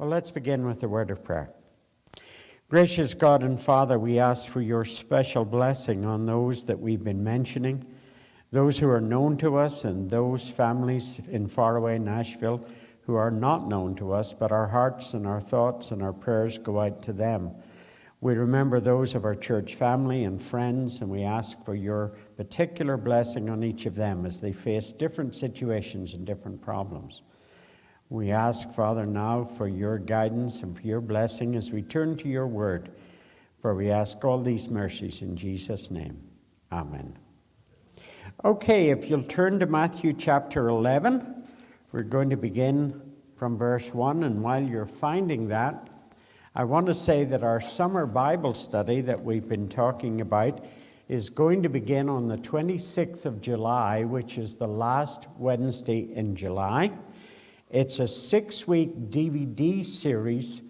Well, let's begin with a word of prayer. Gracious God and Father, we ask for your special blessing on those that we've been mentioning, those who are known to us and those families in faraway Nashville who are not known to us, but our hearts and our thoughts and our prayers go out to them. We remember those of our church family and friends, and we ask for your particular blessing on each of them as they face different situations and different problems. We ask, Father, now for your guidance and for your blessing as we turn to your word, for we ask all these mercies in Jesus' name. Amen. Okay, if you'll turn to Matthew chapter 11, we're going to begin from verse 1, and while you're finding that, I want to say that our summer Bible study that we've been talking about is going to begin on the 26th of July, which is the last Wednesday in July. It's a 6-week DVD series,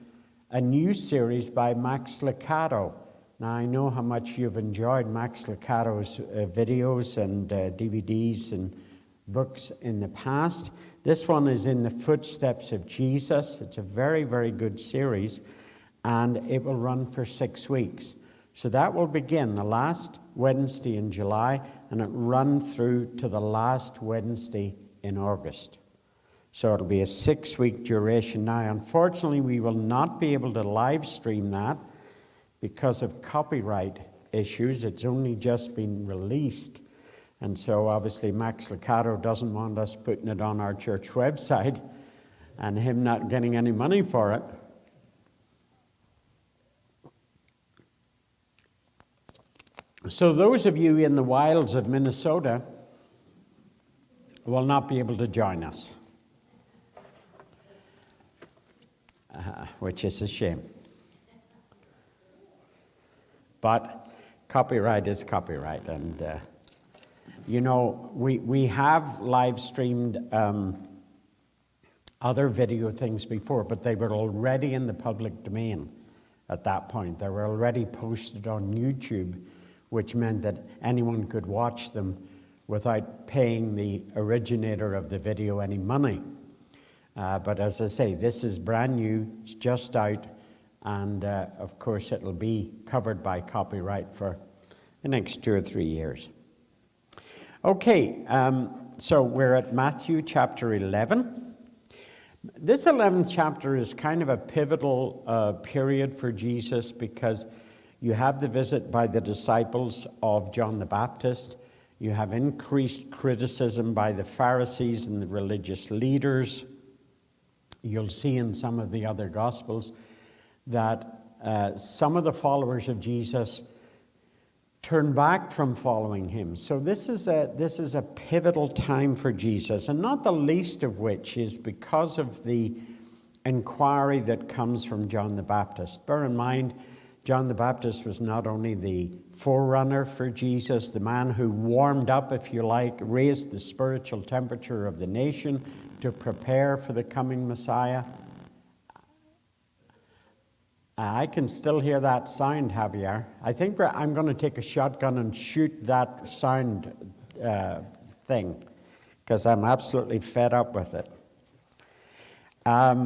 a new series by Max Lucado. Now, I know how much you've enjoyed Max Lucado's videos and DVDs and books in the past. This one is in the footsteps of Jesus. It's a very, very good series, and it will run for 6 weeks. So that will begin the last Wednesday in July, and it will run through to the last Wednesday in August. So it'll be a 6-week duration. Now, unfortunately, we will not be able to live stream that because of copyright issues. It's only just been released. And so, obviously, Max Lucado doesn't want us putting it on our church website and him not getting any money for it. So those of you in the wilds of Minnesota will not be able to join us. Which is a shame. But copyright is copyright. And, we have live streamed other video things before, but they were already in the public domain at that point. They were already posted on YouTube, which meant that anyone could watch them without paying the originator of the video any money. But as I say, this is brand new, it's just out, and of course it'll be covered by copyright for the next 2 or 3 years. Okay, so we're at Matthew chapter 11. This 11th chapter is kind of a pivotal period for Jesus because you have the visit by the disciples of John the Baptist. You have increased criticism by the Pharisees and the religious leaders. You'll see in some of the other Gospels that some of the followers of Jesus turn back from following him. So this is a pivotal time for Jesus, and not the least of which is because of the inquiry that comes from John the Baptist. Bear in mind, John the Baptist was not only the forerunner for Jesus, the man who warmed up, if you like, raised the spiritual temperature of the nation to prepare for the coming Messiah. I can still hear that sound, Javier. I think I'm going to take a shotgun and shoot that sound thing because I'm absolutely fed up with it. But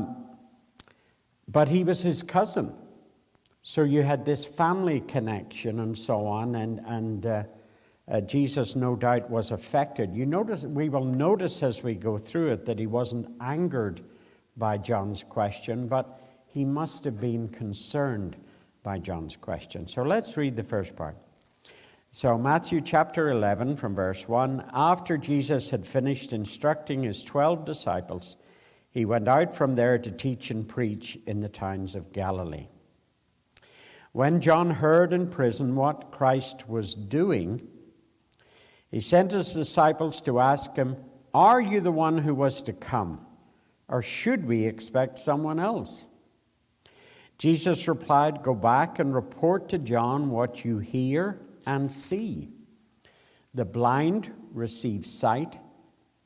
he was his cousin. So you had this family connection and so on, and Jesus no doubt was affected. We will notice as we go through it that he wasn't angered by John's question, but he must have been concerned by John's question. So let's read the first part. So Matthew chapter 11 from verse 1, after Jesus had finished instructing his 12 disciples, he went out from there to teach and preach in the towns of Galilee. When John heard in prison what Christ was doing, he sent his disciples to ask him, "Are you the one who was to come, or should we expect someone else?" Jesus replied, "Go back and report to John what you hear and see. The blind receive sight,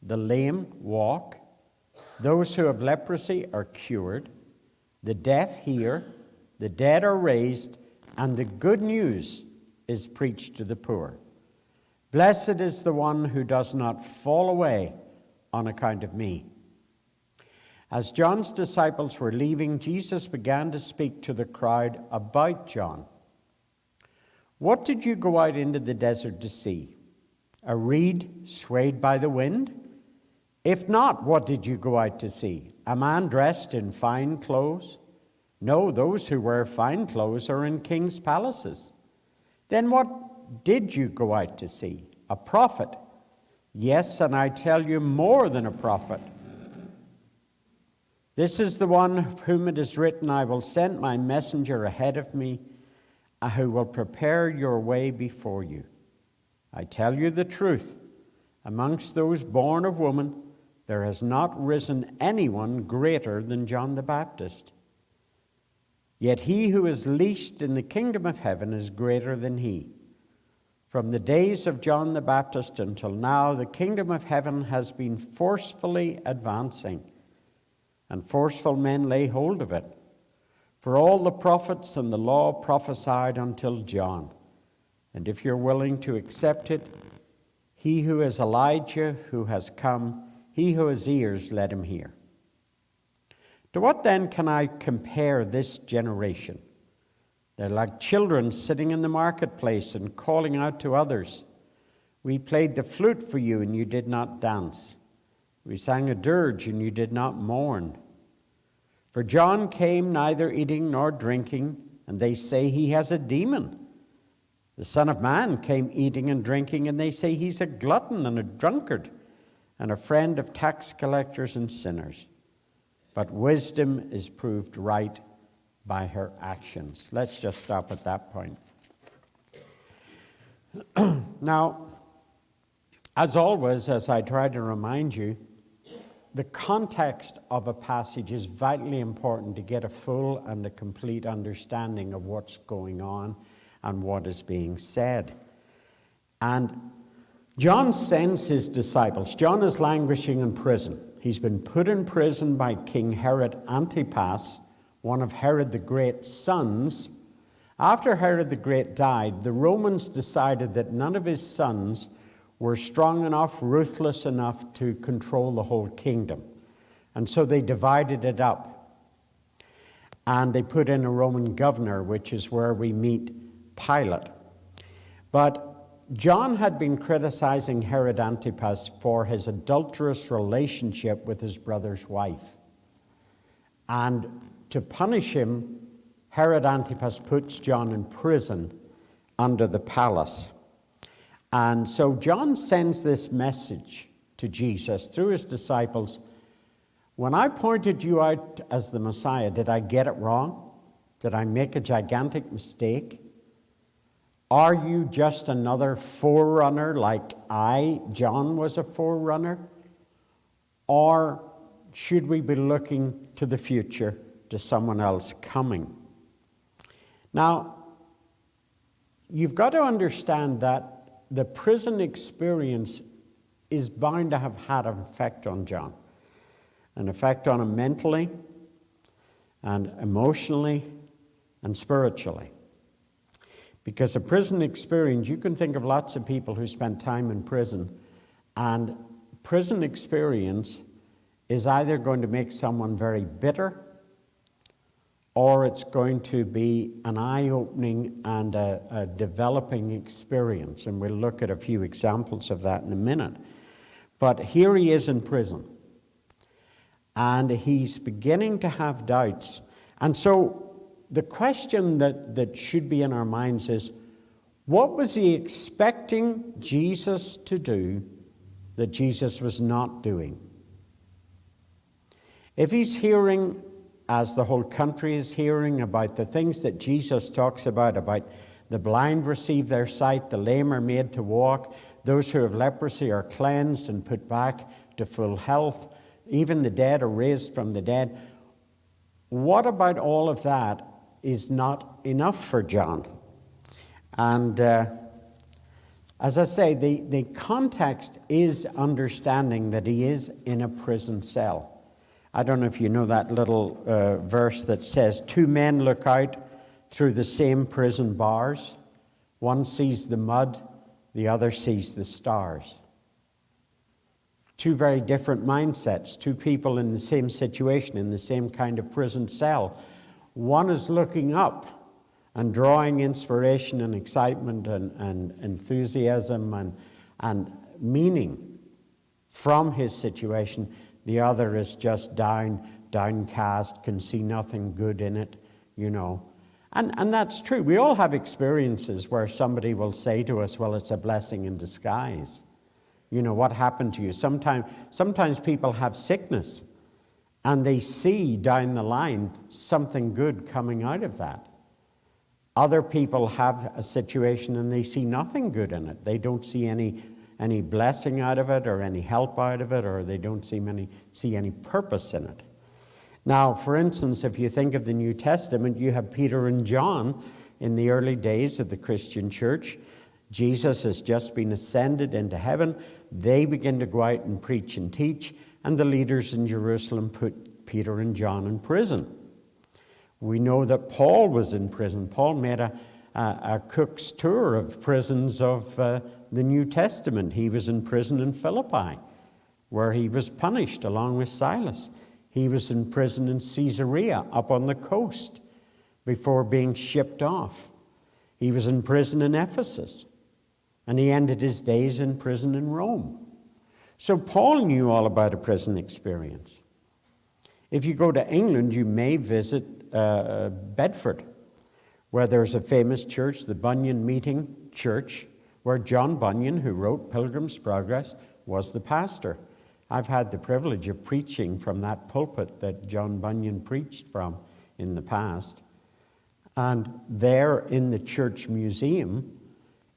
the lame walk, those who have leprosy are cured, the deaf hear, the dead are raised, and the good news is preached to the poor. Blessed is the one who does not fall away on account of me." As John's disciples were leaving, Jesus began to speak to the crowd about John. What did you go out into the desert to see? A reed swayed by the wind? If not, what did you go out to see? A man dressed in fine clothes? No, those who wear fine clothes are in king's palaces. Then what did you go out to see? A prophet? Yes, and I tell you, more than a prophet. This is the one of whom it is written, I will send my messenger ahead of me, who will prepare your way before you. I tell you the truth, amongst those born of woman, there has not risen anyone greater than John the Baptist. Yet he who is least in the kingdom of heaven is greater than he. From the days of John the Baptist until now, the kingdom of heaven has been forcefully advancing, and forceful men lay hold of it. For all the prophets and the law prophesied until John. And if you're willing to accept it, he who is Elijah, who has come, he who has ears, let him hear. To what then can I compare this generation? They're like children sitting in the marketplace and calling out to others. We played the flute for you, and you did not dance. We sang a dirge, and you did not mourn. For John came neither eating nor drinking, and they say he has a demon. The Son of Man came eating and drinking, and they say he's a glutton and a drunkard, and a friend of tax collectors and sinners. But wisdom is proved right by her actions. Let's just stop at that point. Now, as always, as I try to remind you, the context of a passage is vitally important to get a full and a complete understanding of what's going on and what is being said. And John sends his disciples. John is languishing in prison. He's been put in prison by King Herod Antipas, one of Herod the Great's sons. After Herod the Great died, the Romans decided that none of his sons were strong enough, ruthless enough to control the whole kingdom. And so they divided it up. And they put in a Roman governor, which is where we meet Pilate. But John had been criticizing Herod Antipas for his adulterous relationship with his brother's wife. And to punish him, Herod Antipas puts John in prison under the palace. And so John sends this message to Jesus through his disciples. When I pointed you out as the Messiah, did I get it wrong? Did I make a gigantic mistake? Are you just another forerunner like John, was a forerunner? Or should we be looking to the future, to someone else coming? Now, you've got to understand that the prison experience is bound to have had an effect on John, an effect on him mentally and emotionally and spiritually. Because a prison experience, you can think of lots of people who spent time in prison, and prison experience is either going to make someone very bitter, or it's going to be an eye-opening and a developing experience. And we'll look at a few examples of that in a minute. But here he is in prison, and he's beginning to have doubts. And so the question that should be in our minds is, what was he expecting Jesus to do that Jesus was not doing? If he's hearing, as the whole country is hearing, about the things that Jesus talks about the blind receive their sight, the lame are made to walk, those who have leprosy are cleansed and put back to full health, even the dead are raised from the dead, what about all of that is not enough for John? And as I say, the context is understanding that he is in a prison cell. I don't know if you know that little verse that says, 2 men look out through the same prison bars. One sees the mud, the other sees the stars. Two very different mindsets, two people in the same situation, in the same kind of prison cell. One is looking up and drawing inspiration and excitement and enthusiasm and meaning from his situation. The other is just downcast, can see nothing good in it, you know. And that's true. We all have experiences where somebody will say to us, well, it's a blessing in disguise. You know, what happened to you? Sometimes people have sickness and they see down the line something good coming out of that. Other people have a situation and they see nothing good in it. They don't see any blessing out of it or any help out of it, or they don't see any purpose in it. Now, for instance, if you think of the New Testament, you have Peter and John in the early days of the Christian church. Jesus has just been ascended into heaven. They begin to go out and preach and teach, and the leaders in Jerusalem put Peter and John in prison. We know that Paul was in prison. Paul made a cook's tour of prisons of the New Testament. He was in prison in Philippi, where he was punished along with Silas. He was in prison in Caesarea, up on the coast, before being shipped off. He was in prison in Ephesus, and he ended his days in prison in Rome. So Paul knew all about a prison experience. If you go to England, you may visit Bedford, where there's a famous church, the Bunyan Meeting Church, where John Bunyan, who wrote Pilgrim's Progress, was the pastor. I've had the privilege of preaching from that pulpit that John Bunyan preached from in the past. And there in the church museum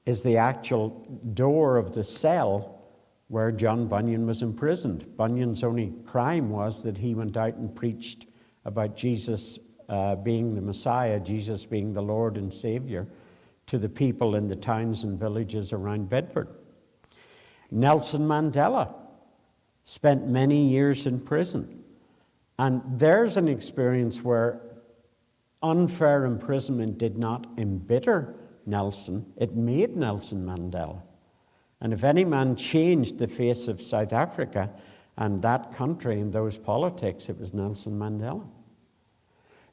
is the actual door of the cell where John Bunyan was imprisoned. Bunyan's only crime was that he went out and preached about Jesus being the Messiah, Jesus being the Lord and Savior, to the people in the towns and villages around Bedford. Nelson Mandela spent many years in prison. And there's an experience where unfair imprisonment did not embitter Nelson, it made Nelson Mandela. And if any man changed the face of South Africa and that country and those politics, it was Nelson Mandela.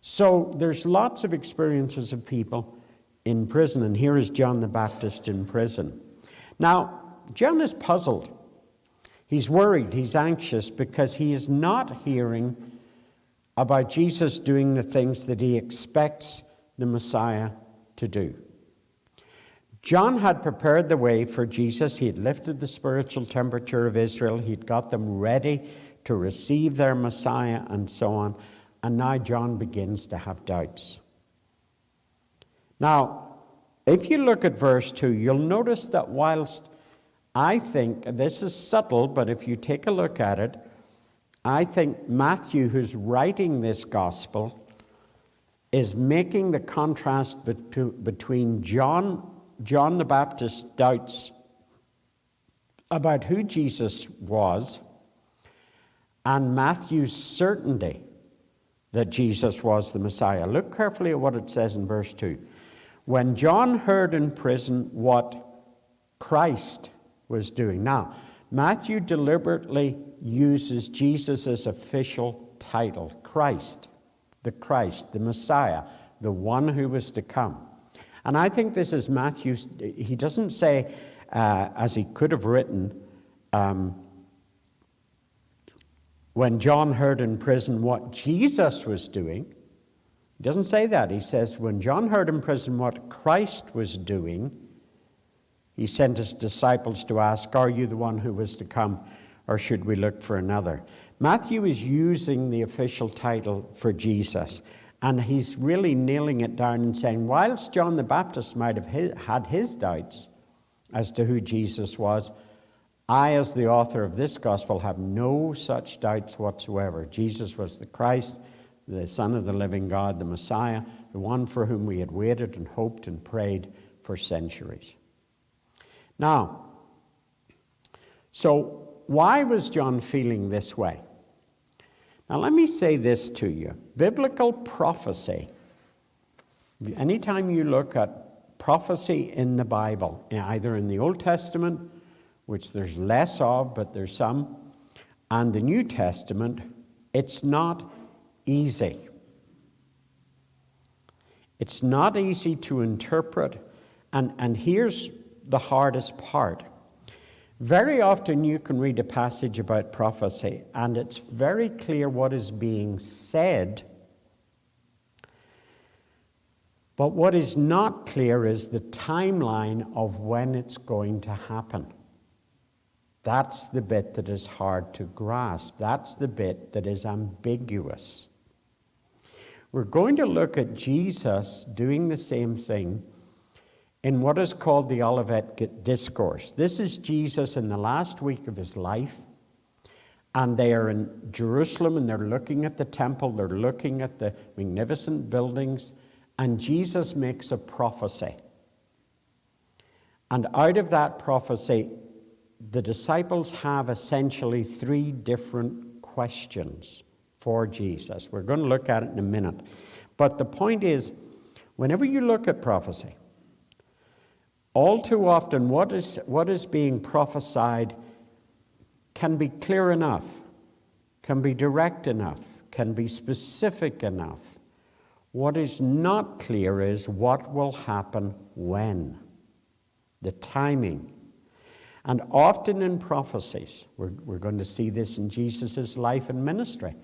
So there's lots of experiences of people in prison, and here is John the Baptist in prison. Now, John is puzzled. He's worried, he's anxious, because he is not hearing about Jesus doing the things that he expects the Messiah to do. John had prepared the way for Jesus. He had lifted the spiritual temperature of Israel. He'd got them ready to receive their Messiah and so on. And now John begins to have doubts. Now, if you look at verse 2, you'll notice that whilst I think, this is subtle, but if you take a look at it, I think Matthew, who's writing this gospel, is making the contrast between John the Baptist's doubts about who Jesus was and Matthew's certainty that Jesus was the Messiah. Look carefully at what it says in verse 2. When John heard in prison what Christ was doing. Now, Matthew deliberately uses Jesus' official title, Christ, the Messiah, the one who was to come. And I think this is Matthew's, he doesn't say, as he could have written, when John heard in prison what Jesus was doing. He doesn't say that. He says, when John heard in prison what Christ was doing, he sent his disciples to ask, are you the one who was to come, or should we look for another? Matthew is using the official title for Jesus, and he's really nailing it down and saying, whilst John the Baptist might have had his doubts as to who Jesus was, I, as the author of this gospel, have no such doubts whatsoever. Jesus was the Christ, the Son of the living God, the Messiah, the one for whom we had waited and hoped and prayed for centuries. Now, so why was John feeling this way? Now, let me say this to you. Biblical prophecy, anytime you look at prophecy in the Bible, either in the Old Testament, which there's less of, but there's some, and the New Testament, it's not easy. It's not easy to interpret, and here's the hardest part. Very often you can read a passage about prophecy, and it's very clear what is being said, but what is not clear is the timeline of when it's going to happen. That's the bit that is hard to grasp. That's the bit that is ambiguous. We're going to look at Jesus doing the same thing in what is called the Olivet Discourse. This is Jesus in the last week of his life, and they are in Jerusalem, and they're looking at the temple, they're looking at the magnificent buildings, and Jesus makes a prophecy. And out of that prophecy, the disciples have essentially three different questions for Jesus. We're going to look at it in a minute. But the point is, whenever you look at prophecy, all too often what is being prophesied can be clear enough, can be direct enough, can be specific enough. What is not clear is what will happen when, the timing. And often in prophecies, we're going to see this in Jesus' life and ministry,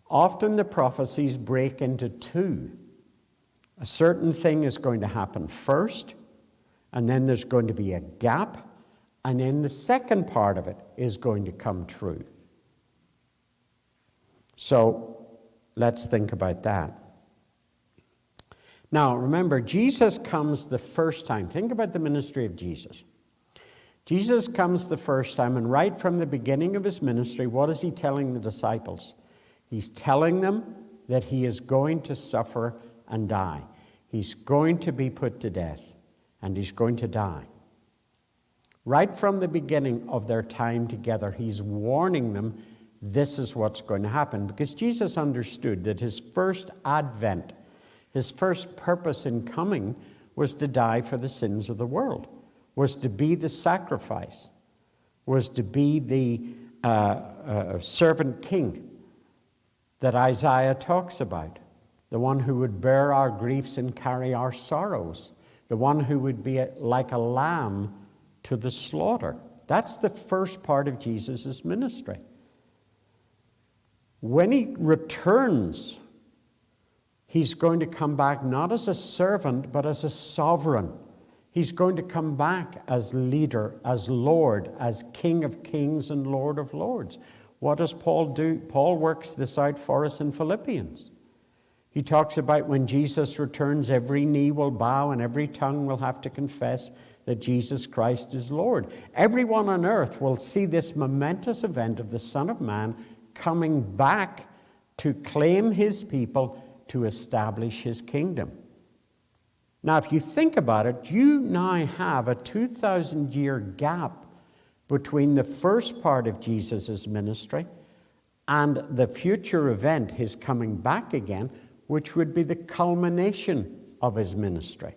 often the prophecies break into two. A certain thing is going to happen first, and then there's going to be a gap, and then the second part of it is going to come true. So let's think about that. Now, remember, Jesus comes the first time. Think about the ministry of Jesus. Jesus comes the first time, and right from the beginning of his ministry, what is he telling the disciples? He's telling them that he is going to suffer and die. He's going to be put to death, and he's going to die. Right from the beginning of their time together, he's warning them this is what's going to happen, because Jesus understood that his first advent, his first purpose in coming, was to die for the sins of the world, was to be the sacrifice, was to be the servant king that Isaiah talks about, the one who would bear our griefs and carry our sorrows, the one who would be like a lamb to the slaughter. That's the first part of Jesus' ministry. When he returns, he's going to come back not as a servant, but as a sovereign. He's going to come back as leader, as Lord, as King of kings and Lord of lords. What does Paul do? Paul works this out for us in Philippians. He talks about when Jesus returns, every knee will bow and every tongue will have to confess that Jesus Christ is Lord. Everyone on earth will see this momentous event of the Son of Man coming back to claim his people, to establish his kingdom. Now, if you think about it, you now have a 2,000-year gap between the first part of Jesus' ministry and the future event, his coming back again, which would be the culmination of his ministry.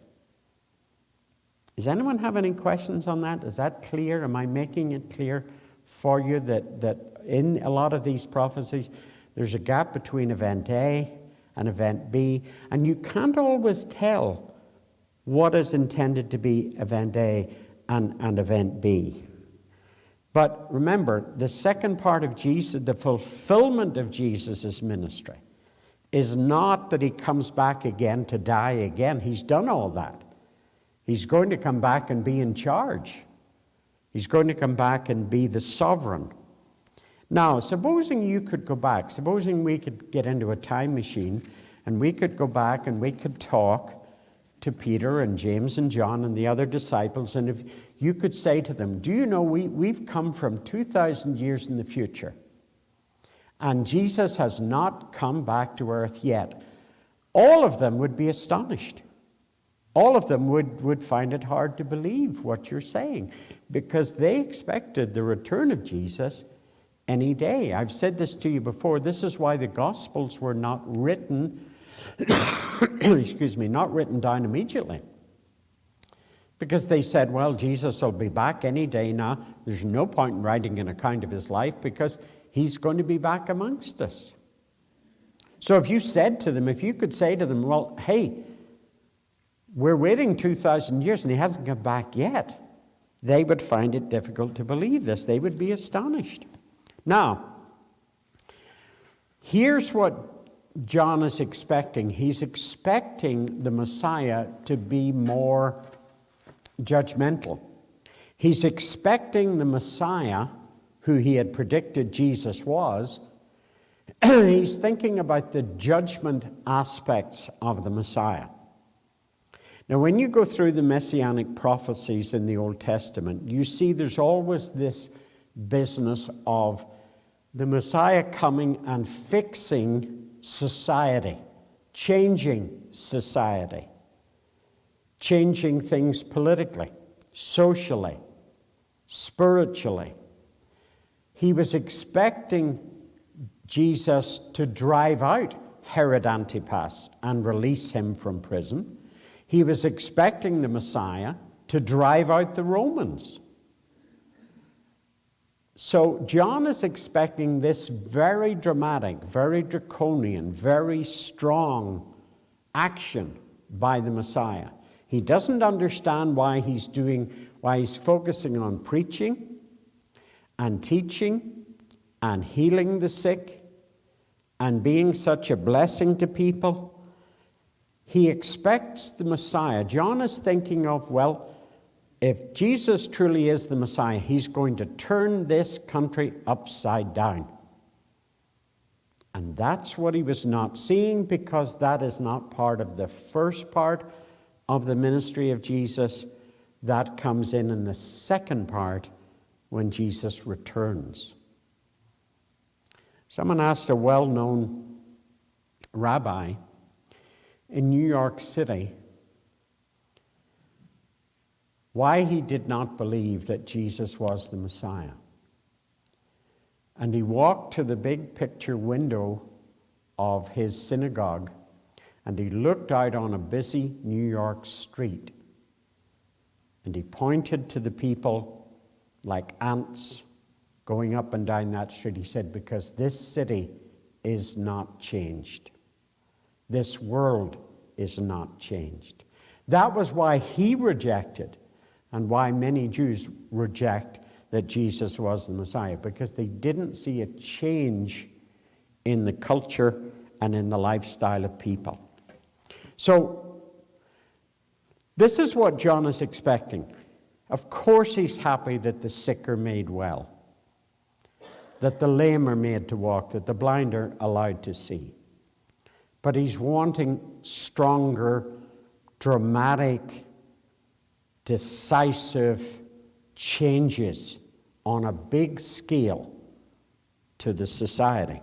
Does anyone have any questions on that? Is that clear? Am I making it clear for you that in a lot of these prophecies, there's a gap between event A and event B, and you can't always tell what is intended to be event A and event B. But remember, the second part of Jesus, the fulfillment of Jesus' ministry, is not that he comes back again to die again. He's done all that. He's going to come back and be in charge. He's going to come back and be the sovereign. Now, supposing you could go back, supposing we could get into a time machine and we could go back and we could talk to Peter and James and John and the other disciples, and if you could say to them, do you know we've come from 2,000 years in the future, and Jesus has not come back to earth yet, all of them would be astonished. All of them would find it hard to believe what you're saying, because they expected the return of Jesus any day. I've said this to you before. This is why the Gospels were not written, not written down immediately. Because they said, well, Jesus will be back any day now. There's no point in writing an account of his life because he's going to be back amongst us. So if you could say to them, well, hey, we're waiting 2,000 years and he hasn't come back yet, they would find it difficult to believe this. They would be astonished. Now, here's what John is expecting. He's expecting the Messiah to be more judgmental. He's expecting the Messiah, who he had predicted Jesus was, he's thinking about the judgment aspects of the Messiah. Now, when you go through the messianic prophecies in the Old Testament, you see there's always this business of the Messiah coming and fixing society, changing society, changing things politically, socially, spiritually. He was expecting Jesus to drive out Herod Antipas and release him from prison. He was expecting the Messiah to drive out the Romans. So John is expecting this very dramatic, very draconian, very strong action by the Messiah. He doesn't understand why he's focusing on preaching and teaching and healing the sick and being such a blessing to people. He expects the Messiah. John is thinking of, well, if Jesus truly is the Messiah, he's going to turn this country upside down. And that's what he was not seeing, because that is not part of the first part of the ministry of Jesus. That comes in the second part when Jesus returns. Someone asked a well-known rabbi in New York City why he did not believe that Jesus was the Messiah. And he walked to the big picture window of his synagogue, and he looked out on a busy New York street, and he pointed to the people like ants going up and down that street. He said, because this city is not changed. This world is not changed. That was why he rejected, and why many Jews reject, that Jesus was the Messiah, because they didn't see a change in the culture and in the lifestyle of people. So, this is what John is expecting. Of course he's happy that the sick are made well, that the lame are made to walk, that the blind are allowed to see. But he's wanting stronger, dramatic, decisive changes on a big scale to the society.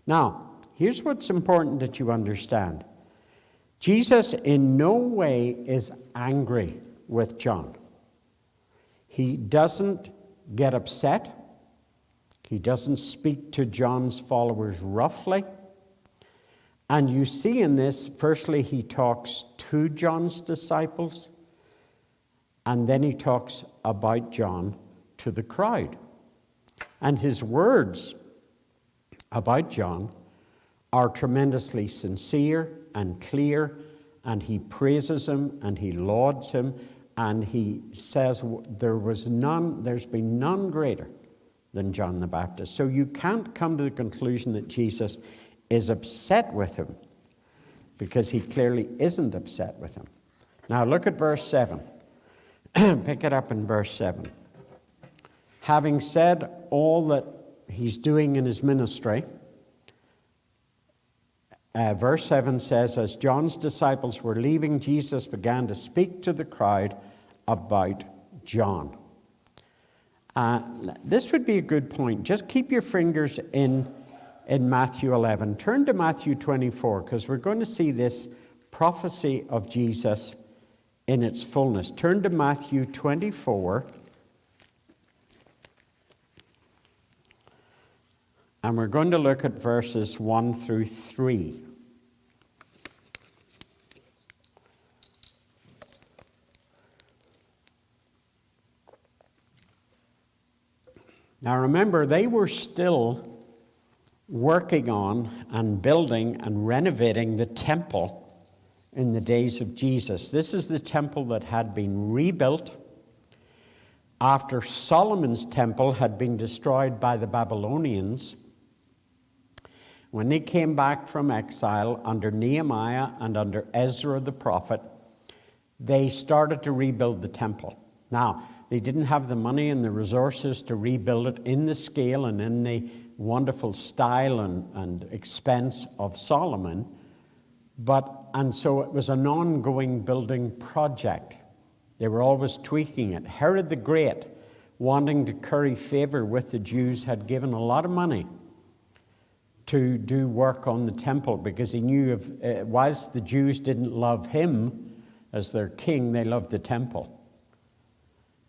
Now, here's what's important that you understand. Jesus in no way is angry with John. He doesn't get upset. He doesn't speak to John's followers roughly. And you see in this, firstly, he talks to John's disciples, and then he talks about John to the crowd. And his words about John are tremendously sincere and clear, and he praises him and he lauds him, and he says there's been none greater than John the Baptist. So you can't come to the conclusion that Jesus is upset with him, because he clearly isn't upset with him. Now look at verse 7. Pick it up in verse 7. Having said all that he's doing in his ministry, verse 7 says, as John's disciples were leaving, Jesus began to speak to the crowd about John. This would be a good point. Just keep your fingers in Matthew 11. Turn to Matthew 24, because we're going to see this prophecy of Jesus in its fullness. Turn to Matthew 24, and we're going to look at verses 1 through 3. Now remember, they were still working on and building and renovating the temple in the days of Jesus. This is the temple that had been rebuilt after Solomon's temple had been destroyed by the Babylonians. When they came back from exile under Nehemiah and under Ezra the prophet, they started to rebuild the temple. Now, they didn't have the money and the resources to rebuild it in the scale and in the wonderful style and expense of Solomon, and so it was an ongoing building project. They were always tweaking it. Herod the Great, wanting to curry favor with the Jews, had given a lot of money to do work on the temple because he knew whilst the Jews didn't love him as their king, they loved the temple.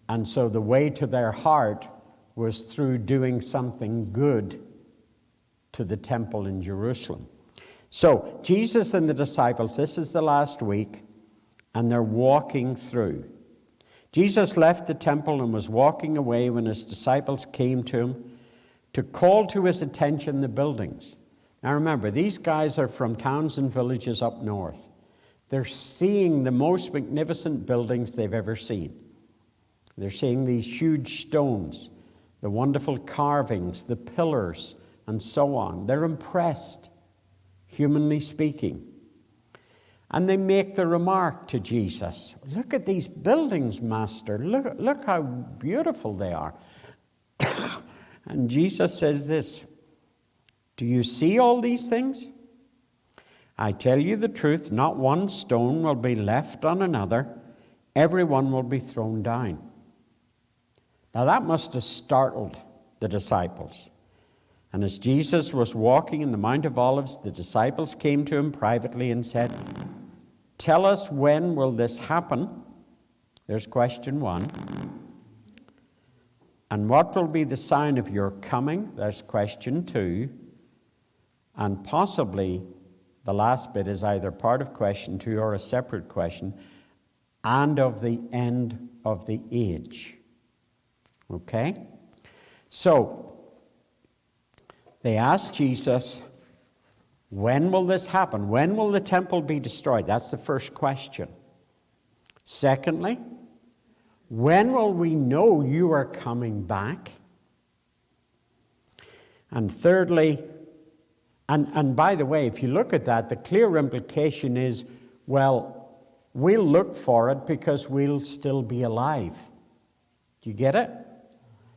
And so the way to their heart was through doing something good to the temple in Jerusalem. So Jesus and the disciples, this is the last week, and they're walking through. Jesus left the temple and was walking away when his disciples came to him to call to his attention the buildings. Now remember, these guys are from towns and villages up north. They're seeing the most magnificent buildings they've ever seen. They're seeing these huge stones, the wonderful carvings, the pillars, and so on. They're impressed, humanly speaking. And they make the remark to Jesus, "Look at these buildings, Master. Look how beautiful they are." And Jesus says this, "Do you see all these things? I tell you the truth, not one stone will be left on another. Every one will be thrown down." Now that must have startled the disciples. And as Jesus was walking in the Mount of Olives, the disciples came to him privately and said, "Tell us, when will this happen?" There's question one. "And what will be the sign of your coming?" There's question two. And possibly the last bit is either part of question two or a separate question. "And of the end of the age." Okay? So, they asked Jesus, when will this happen? When will the temple be destroyed? That's the first question. Secondly, when will we know you are coming back? And thirdly, and by the way, if you look at that, the clear implication is, well, we'll look for it because we'll still be alive. Do you get it?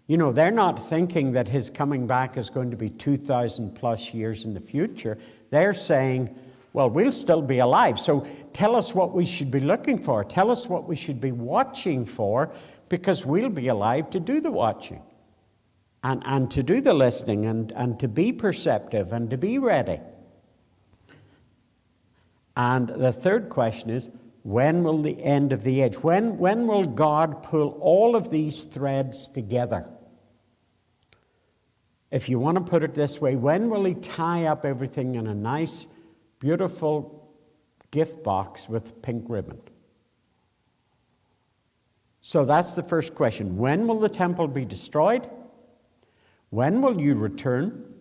You know, they're not thinking that his coming back is going to be 2,000 plus years in the future. They're saying, well, we'll still be alive. So tell us what we should be looking for. Tell us what we should be watching for, because we'll be alive to do the watching and to do the listening and to be perceptive and to be ready. And the third question is, when will the end of the age? When will God pull all of these threads together? If you want to put it this way, when will he tie up everything in a nice, beautiful gift box with pink ribbon? So that's the first question. When will the temple be destroyed? When will you return?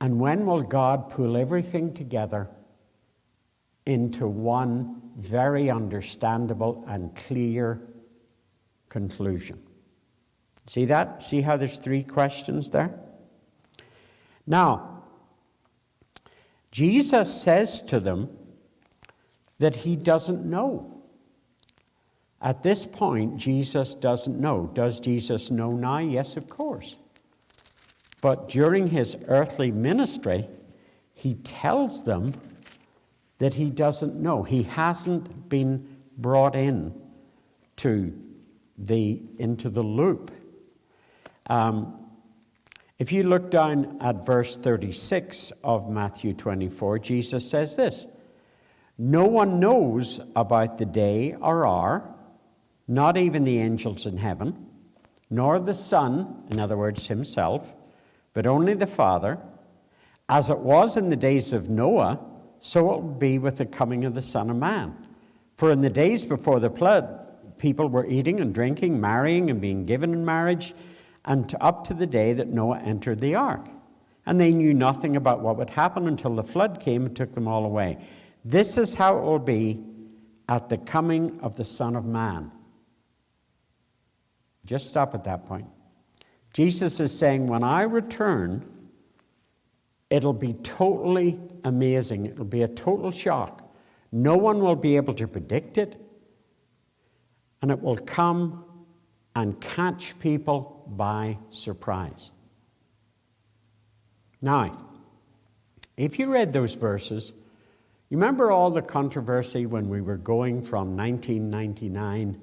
And when will God pull everything together into one very understandable and clear conclusion? See that? See how there's three questions there? Now, Jesus says to them that he doesn't know. At this point, Jesus doesn't know. Does Jesus know now? Yes, of course. But during his earthly ministry, he tells them that he doesn't know. He hasn't been brought into the loop. If you look down at verse 36 of Matthew 24, Jesus says this, "No one knows about the day or hour, not even the angels in heaven, nor the Son," in other words, himself, "but only the Father. As it was in the days of Noah, so it will be with the coming of the Son of Man. For in the days before the flood, people were eating and drinking, marrying and being given in marriage, and up to the day that Noah entered the ark. And they knew nothing about what would happen until the flood came and took them all away. This is how it will be at the coming of the Son of Man. Just stop at that point. Jesus is saying, when I return, it'll be totally amazing. It'll be a total shock. No one will be able to predict it. And it will come and catch people by surprise. Now, if you read those verses, you remember all the controversy when we were going from 1999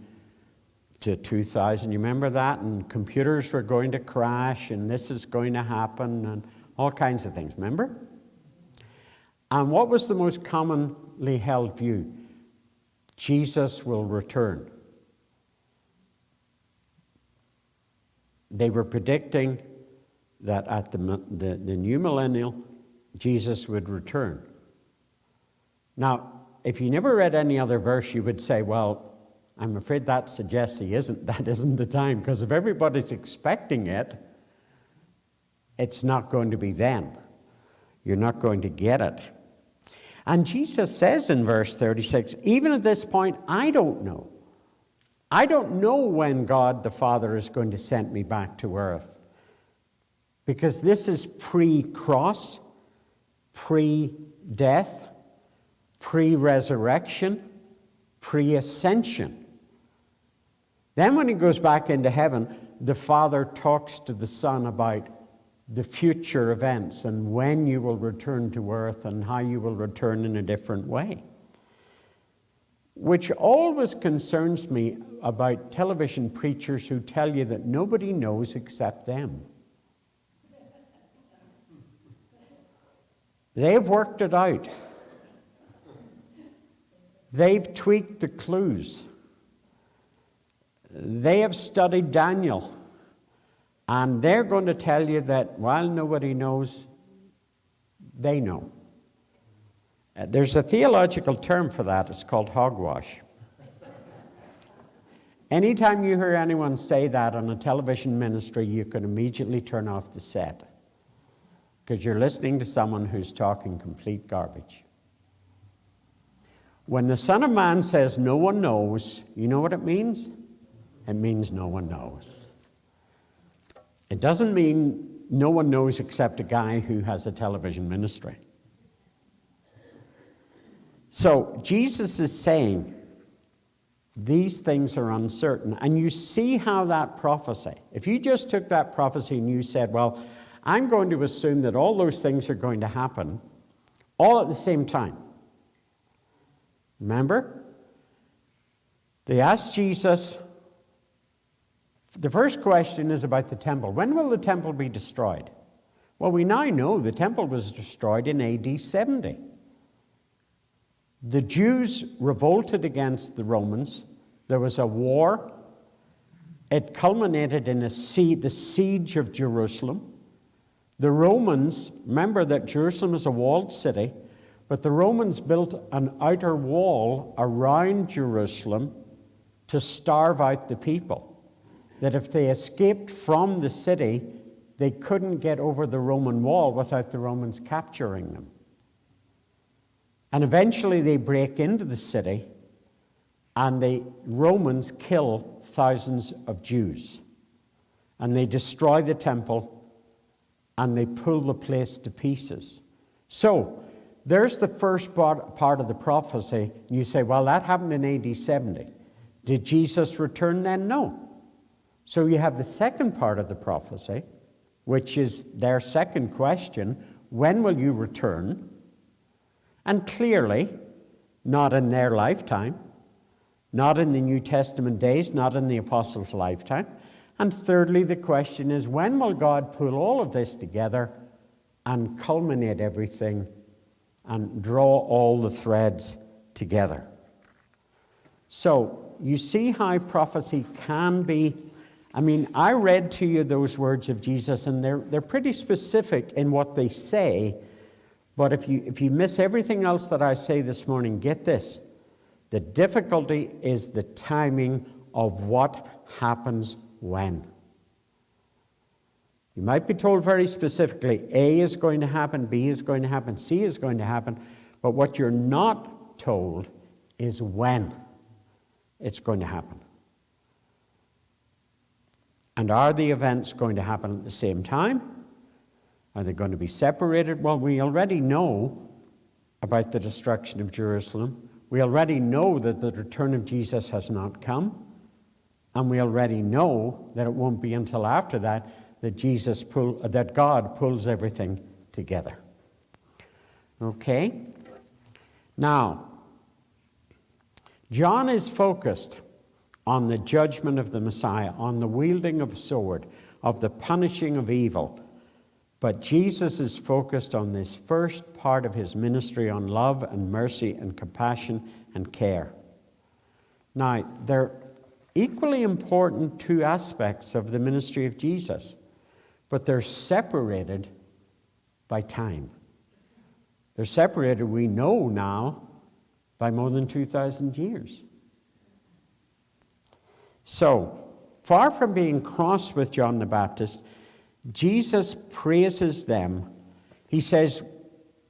to 2000? You remember that? And computers were going to crash, and this is going to happen, and all kinds of things, remember? And what was the most commonly held view? Jesus will return. They were predicting that at the new millennial, Jesus would return. Now, if you never read any other verse, you would say, well, I'm afraid that suggests that isn't the time, because if everybody's expecting it, it's not going to be then. You're not going to get it. And Jesus says in verse 36, even at this point, I don't know. I don't know when God the Father is going to send me back to earth. Because this is pre-cross, pre-death, pre-resurrection, pre-ascension. Then when he goes back into heaven, the Father talks to the Son about the future events and when you will return to earth and how you will return in a different way. Which always concerns me about television preachers who tell you that nobody knows except them. They've worked it out. They've tweaked the clues. They have studied Daniel. And they're going to tell you that while nobody knows, they know. There's a theological term for that. It's called hogwash. Anytime you hear anyone say that on a television ministry, you can immediately turn off the set, because you're listening to someone who's talking complete garbage. When the Son of Man says no one knows, you know what it means? It means no one knows. It doesn't mean no one knows except a guy who has a television ministry. So Jesus is saying these things are uncertain. And you see how that prophecy, if you just took that prophecy and you said, well, I'm going to assume that all those things are going to happen all at the same time. Remember? They asked Jesus, the first question is about the temple. When will the temple be destroyed? Well, we now know the temple was destroyed in AD 70. The Jews revolted against the Romans. There was a war. It culminated in the siege of Jerusalem. The Romans, remember that Jerusalem is a walled city, but the Romans built an outer wall around Jerusalem to starve out the people. That if they escaped from the city, they couldn't get over the Roman wall without the Romans capturing them. And eventually they break into the city, and the Romans kill thousands of Jews. And they destroy the temple, and they pull the place to pieces. So, there's the first part of the prophecy. You say, well, that happened in AD 70. Did Jesus return then? No. So you have the second part of the prophecy, which is their second question, when will you return? And clearly, not in their lifetime, not in the New Testament days, not in the apostles' lifetime. And thirdly, the question is, when will God pull all of this together and culminate everything and draw all the threads together? So, you see how prophecy can be. I mean, I read to you those words of Jesus, and they're pretty specific in what they say. But if you miss everything else that I say this morning, get this. The difficulty is the timing of what happens when. You might be told very specifically, A is going to happen, B is going to happen, C is going to happen, but what you're not told is when it's going to happen. And are the events going to happen at the same time? Are they going to be separated? Well, we already know about the destruction of Jerusalem. We already know that the return of Jesus has not come. And we already know that it won't be until after that that God pulls everything together. Okay? Now, John is focused on the judgment of the Messiah, on the wielding of a sword, of the punishing of evil. But Jesus is focused on this first part of his ministry on love and mercy and compassion and care. Now, they're equally important two aspects of the ministry of Jesus, but they're separated by time. They're separated, we know now, by more than 2,000 years. So, far from being cross with John the Baptist, Jesus praises them. He says,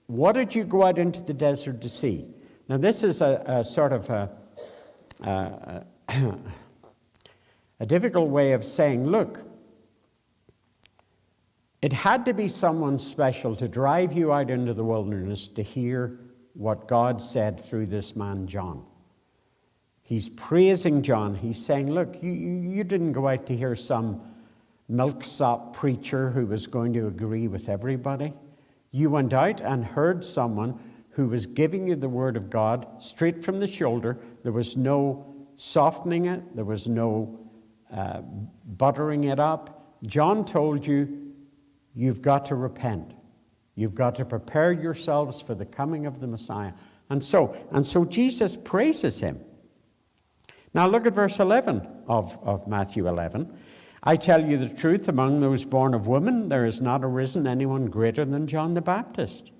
what did you go out into the desert to see? Now, this is a sort of a difficult way of saying, look, it had to be someone special to drive you out into the wilderness to hear what God said through this man, John. He's praising John. He's saying, look, you didn't go out to hear some milksop preacher who was going to agree with everybody. You went out and heard someone who was giving you the word of God straight from the shoulder. There was no softening it. There was no buttering it up. John told you, you've got to repent. You've got to prepare yourselves for the coming of the Messiah. And so Jesus praises him. Now look at verse 11 of Matthew 11. I tell you the truth, among those born of women, there has not arisen anyone greater than John the Baptist.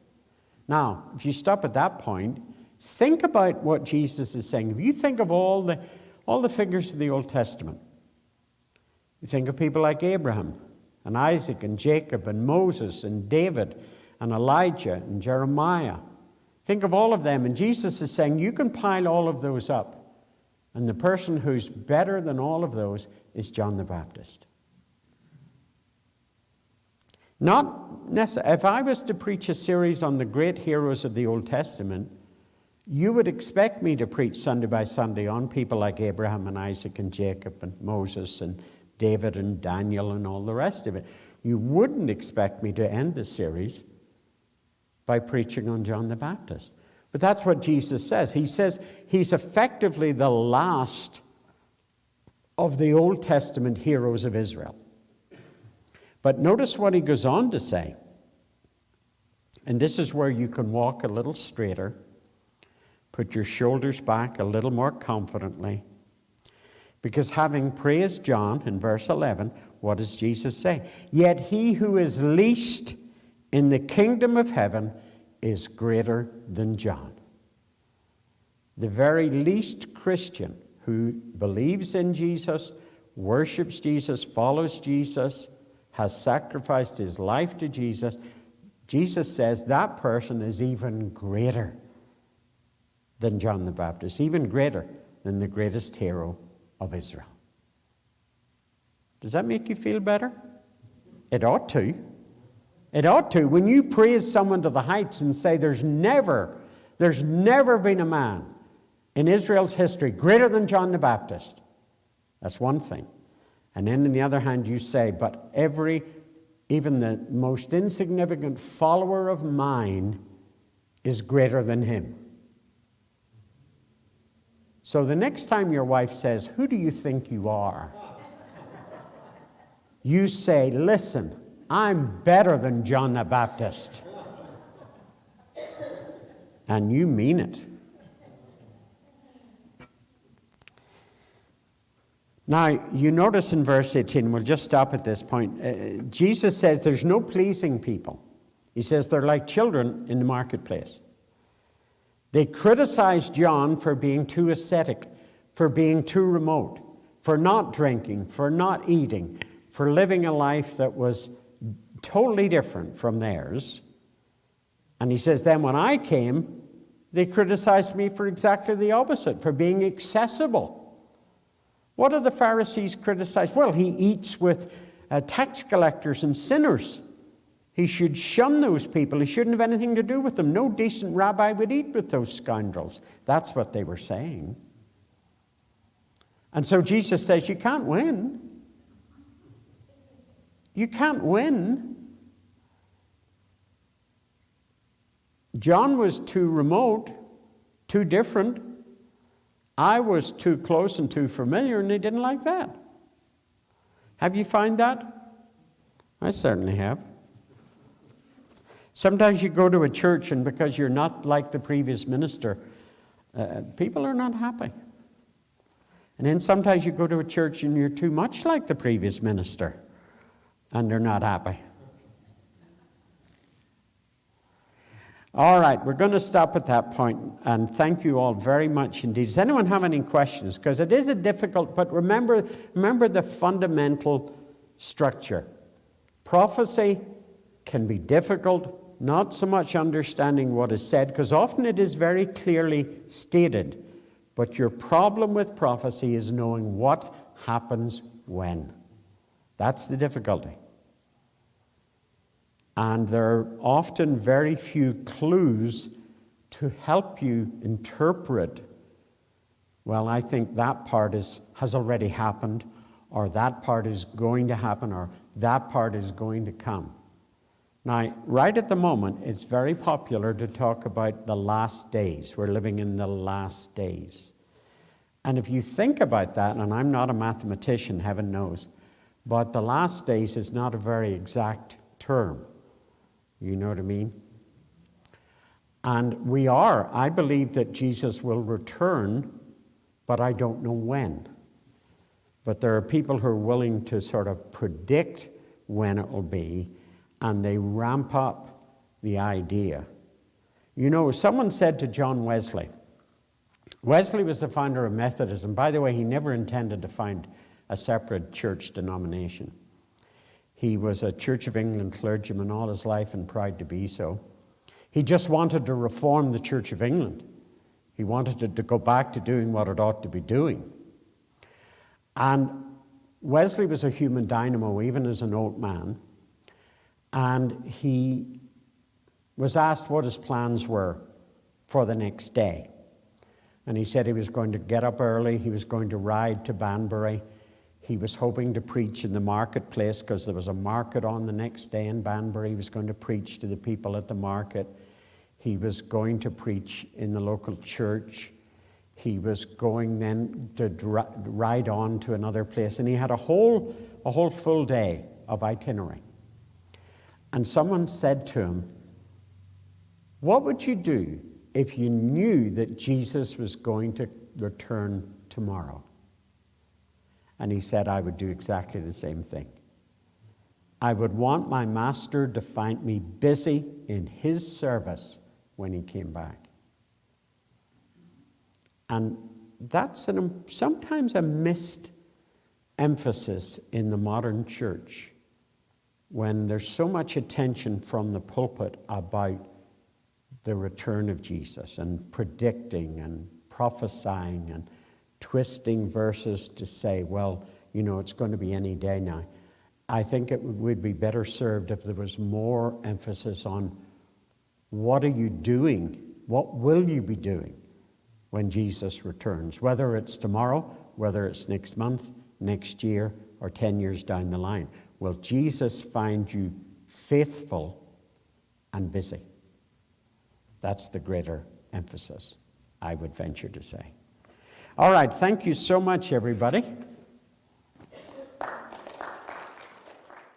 Now, if you stop at that point, think about what Jesus is saying. If you think of all the figures of the Old Testament, you think of people like Abraham and Isaac and Jacob and Moses and David and Elijah and Jeremiah. Think of all of them, and Jesus is saying you can pile all of those up. And the person who's better than all of those is John the Baptist. Not necessarily. If I was to preach a series on the great heroes of the Old Testament, you would expect me to preach Sunday by Sunday on people like Abraham and Isaac and Jacob and Moses and David and Daniel and all the rest of it. You wouldn't expect me to end the series by preaching on John the Baptist. But that's what Jesus says. He says he's effectively the last of the Old Testament heroes of Israel. But notice what he goes on to say. And this is where you can walk a little straighter, put your shoulders back a little more confidently. Because having praised John in verse 11, what does Jesus say? Yet he who is least in the kingdom of heaven is greater than John. The very least Christian who believes in Jesus, worships Jesus, follows Jesus, has sacrificed his life to Jesus, Jesus says that person is even greater than John the Baptist, even greater than the greatest hero of Israel. Does that make you feel better? It ought to. It ought to. When you praise someone to the heights and say there's never been a man in Israel's history greater than John the Baptist, that's one thing. And then on the other hand you say, but even the most insignificant follower of mine is greater than him. So the next time your wife says, who do you think you are? You say, listen, I'm better than John the Baptist. And you mean it. Now, you notice in verse 18, we'll just stop at this point, Jesus says there's no pleasing people. He says they're like children in the marketplace. They criticized John for being too ascetic, for being too remote, for not drinking, for not eating, for living a life that was totally different from theirs. And he says, then when I came, they criticized me for exactly the opposite, for being accessible. What do the Pharisees criticize? Well, he eats with tax collectors and sinners. He should shun those people. He shouldn't have anything to do with them. No decent rabbi would eat with those scoundrels. That's what they were saying. And so Jesus says, you can't win. You can't win. John was too remote, too different. I was too close and too familiar, and they didn't like that. Have you found that? I certainly have. Sometimes you go to a church, and because you're not like the previous minister, people are not happy. And then sometimes you go to a church and you're too much like the previous minister, and they're not happy. All right, we're going to stop at that point, and thank you all very much indeed. Does anyone have any questions? Because it is a difficult, but remember the fundamental structure. Prophecy can be difficult, not so much understanding what is said, because often it is very clearly stated. But your problem with prophecy is knowing what happens when. That's the difficulty. And there are often very few clues to help you interpret, well, I think that part has already happened, or that part is going to happen, or that part is going to come. Now, right at the moment, it's very popular to talk about the last days. We're living in the last days. And if you think about that, and I'm not a mathematician, heaven knows, but the last days is not a very exact term. You know what I mean? And I believe that Jesus will return, but I don't know when. But there are people who are willing to sort of predict when it will be, and they ramp up the idea. You know, someone said to John Wesley was the founder of Methodism. By the way, he never intended to found a separate church denomination. He was a Church of England clergyman all his life and proud to be so. He just wanted to reform the Church of England. He wanted it to go back to doing what it ought to be doing. And Wesley was a human dynamo, even as an old man. And he was asked what his plans were for the next day. And he said he was going to get up early, he was going to ride to Banbury. He was hoping to preach in the marketplace because there was a market on the next day in Banbury. He was going to preach to the people at the market. He was going to preach in the local church. He was going then to ride on to another place. And he had a whole full day of itinerary. And someone said to him, what would you do if you knew that Jesus was going to return tomorrow? And he said, I would do exactly the same thing. I would want my master to find me busy in his service when he came back. And that's sometimes a missed emphasis in the modern church when there's so much attention from the pulpit about the return of Jesus and predicting and prophesying and twisting verses to say, well, you know, it's going to be any day now. I think it would be better served if there was more emphasis on what are you doing? What will you be doing when Jesus returns? Whether it's tomorrow, whether it's next month, next year, or 10 years down the line. Will Jesus find you faithful and busy? That's the greater emphasis, I would venture to say. All right, thank you so much, everybody.